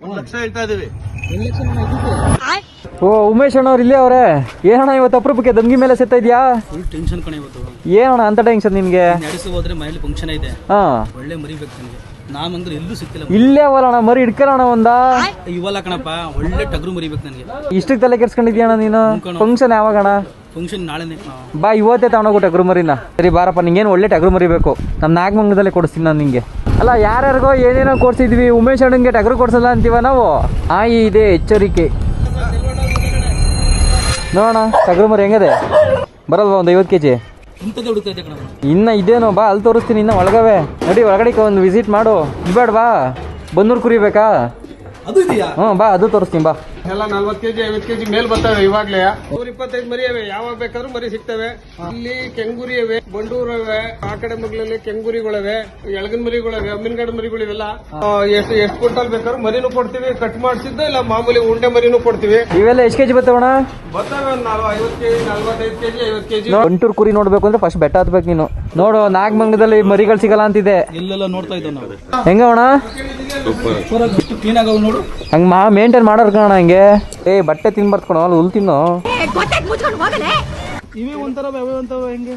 1 ಲಕ್ಷ ಹೇಳ್ತಾ ಇದೀವಿ. ಓ ಉಮೇಶ್ ಅಣ್ಣ ಅವ್ರು ಇಲ್ಲೇ ಅವ್ರೆ. ಏನಣ್ಣ ಇವತ್ತು ಅಪರೂಪಕ್ಕೆ ದಂಗಿ ಮೇಲೆ ಸೆತ್ತ ಇದೆಯಾ? ಫುಲ್ ಟೆನ್ಷನ್ ಕಣೆ ಇವತ್ತು. ಏನಣ್ಣ ಅಂತ ಟೆನ್ಷನ್ ನಿನ್ಗೆ? ನಡೆಸಿ ಹೋದ್ರೆ ಮನೇಲಿ ಫಂಕ್ಷನ್ ಇದೆ. ಹಾ ಒಳ್ಳೆ ಮರಿಬೇಕು ನನಗೆ. ನಾನಂದ್ರೆ ಎಲ್ಲೂ ಸಿಕ್ತಿಲ್ಲ. ಇಲ್ಲೇ ಅವಲ್ಲಣ್ಣ ಮರಿ ಇಡ್ಕೊಳ್ಳೋಣ ಒಂದ. ಇವಲ್ಲ ಕಣಪ್ಪ, ಒಳ್ಳೆ ಟಗರು ಮರಿಬೇಕು ನನಗೆ. ಇಷ್ಟಕ್ಕೆ ತಲೆ ಕೆಡ್ಸ್ಕೊಂಡಿದ್ಯಣ್ಣ ನೀನು? ಫಂಕ್ಷನ್ ಯಾವಾಗಣ್ಣ? ಫಂಕ್ಷನ್ ನಾಳೆನೆ. ಬಾ ಇವತ್ತೇ ತಗೊಂಡೋಗು ಟಗರು ಮರಿನ. ಸರಿ ಬಾರಪ್ಪ, ನಿಂಗೇನು ಒಳ್ಳೆ ಟಗರು ಮರಿಬೇಕು. ನಮ್ಮ ನಾಗಮಂಗಲದಲ್ಲೇ ಕೊಡಿಸ್ತೀನಿ ನಾನು ನಿಂಗೆ. ಅಲ್ಲ ಯಾರ್ಯಾರಿಗೋ ಏನೇನೋ ಕೊಡ್ಸಿದ್ವಿ, ಉಮೇಶ್ ಅಣ್ಣಂಗೆ ಟಗರು ಕೊಡ್ಸಲ್ಲ ಅಂತೀವ ನಾವು. ಇದೆ ಎಚ್ಚರಿಕೆ. ನೋಡೋಣ ಟಗರು ಮರಿ ಹೆಂಗದೆ, ಬರಲ್ವಾ ಒಂದು 50 kg? ಇನ್ನ ಇದೇನೋ, ಬಾ ಅಲ್ಲಿ ತೋರಿಸ್ತೀನಿ. ಇನ್ನ ಒಳಗವೆ ನಡಿ, ಒಳಗಡೆ ಒಂದು ವಿಸಿಟ್ ಮಾಡು. ಇಲ್ಬೇಡ ಬಾ, ಬನ್ನೂರು ಕುರಿ ಬೇಕಾ? ಅದು ಇದೆಯಾ? ಬಾ ಅದು ತೋರಿಸ್ತೀನಿ ಬಾ. ಎಲ್ಲ 40 kg 50 kg ಮೇಲ್ ಬರ್ತವೆ ಇವಾಗ್ಲೇ. 125 ಮರಿ ಅವೆ, ಯಾವಾಗ ಬೇಕಾದ್ರೂ ಮರಿ ಸಿಗ್ತವೆ. ಇಲ್ಲಿ ಕೆಂಗುರಿ ಅವೆ, ಬಂಡೂರ್ ಅವೆ, ಆ ಕಡೆ ಮಗ್ಲಲ್ಲಿ ಕೆಂಗುರಿಗಳವೆ, ಎಳಗನ್ ಮರಿಗಳವೆ, ಅಮ್ಮಿನಗಡ ಮರಿಗಳಿವೆಲ್ಲ. ಎಷ್ಟು ಕ್ವಿಂಟಲ್ ಬೇಕಾದ್ರೂ ಮರಿನೂ ಕೊಡ್ತೀವಿ, ಕಟ್ ಮಾಡಿಸಿದ್ದು ಇಲ್ಲ ಮಾಮೂಲಿ ಉಂಡೆ ಮರಿನೂ ಕೊಡ್ತೀವಿ. ಇವೆಲ್ಲ ಎಷ್ಟು ಕೆಜಿ ಬರ್ತವಣ? ಬರ್ತವೆ ಒಂದು 50 kg 45 kg 50 kg. ಬಂಟೂರು ಕುರಿ ನೋಡ್ಬೇಕು ಅಂದ್ರೆ ಫಸ್ಟ್ ಬೆಟ್ಟ ಹತ್ಬೇಕು ನೀನು. ನೋಡು ನಾಗಮಂಗಲದಲ್ಲಿ ಮರಿಗಳು ಸಿಗಲ್ಲ ಅಂತಿದೆ. ಇಲ್ಲೆಲ್ಲ ನೋಡ್ತಾ ಇದ್ದೋ ನಾವು. ಹೆಂಗವಣ? ಎಷ್ಟು ಕ್ಲೀನ್ ಆಗವ್ ನೋಡು. ಹಂಗ ಮೇಂಟೈನ್ ಮಾಡೋರ್ ಕಣ ಹಂಗೆ. ಬಟ್ಟೆ ತಿನ್ಬಾರ್ದು ಕಣ, ಅಲ್ಲಿ ಹುಲ್ ತಿನ್ನು. ಇವೇ ಒಂಥರ ಹೆಂಗೆ?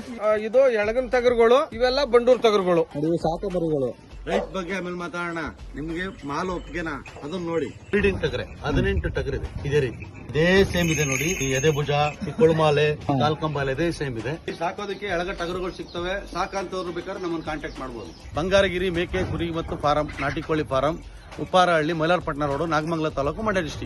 ಇದು ಎಳಗನ್ ಟಗರುಗಳು, ಇವೆಲ್ಲ ಬಂಡೂರ್ ಟಗರುಗಳು. ಸಾಕು ಮರಿಗಳು. ರೈಟ್ ಬಗ್ಗೆ ಆಮೇಲೆ ಮಾತಾಡೋಣ. ನಿಮ್ಗೆ ಮಾಲ್ ಒಪ್ಪಿಗೆನಾ ಅದನ್ನ ನೋಡಿ. ಬ್ರೀಡಿಂಗ್ ಟಗರೆ 18 ಟಗರ್ ಇದೆ ಇದೇ ರೀತಿ. ಇದೇ ಸೇಮ್ ಇದೆ ನೋಡಿ. ಈ ಎದೆ ಭುಜ, ಈ ಕೊಳುಮಾಲೆ, ಕಾಲ್ಕಂಬಾಲೆ ಇದೇ ಸೇಮ್ ಇದೆ. ಸಾಕೋದಕ್ಕೆ ಎಳಗ ಟಗರುಗಳು ಸಿಗ್ತವೆ. ಸಾಕಂತವ್ರು ಬೇಕಾದ್ರೆ ನಮ್ಮನ್ನು ಕಾಂಟ್ಯಾಕ್ಟ್ ಮಾಡಬಹುದು. ಬಂಗಾರಗಿರಿ ಮೇಕೆ ಕುರಿ ಮತ್ತು ಫಾರಂ, ನಾಟಿ ಕೋಳಿ farm, Upparahalli, Mailarapattana road, Nagamangala taluk, Mandya district.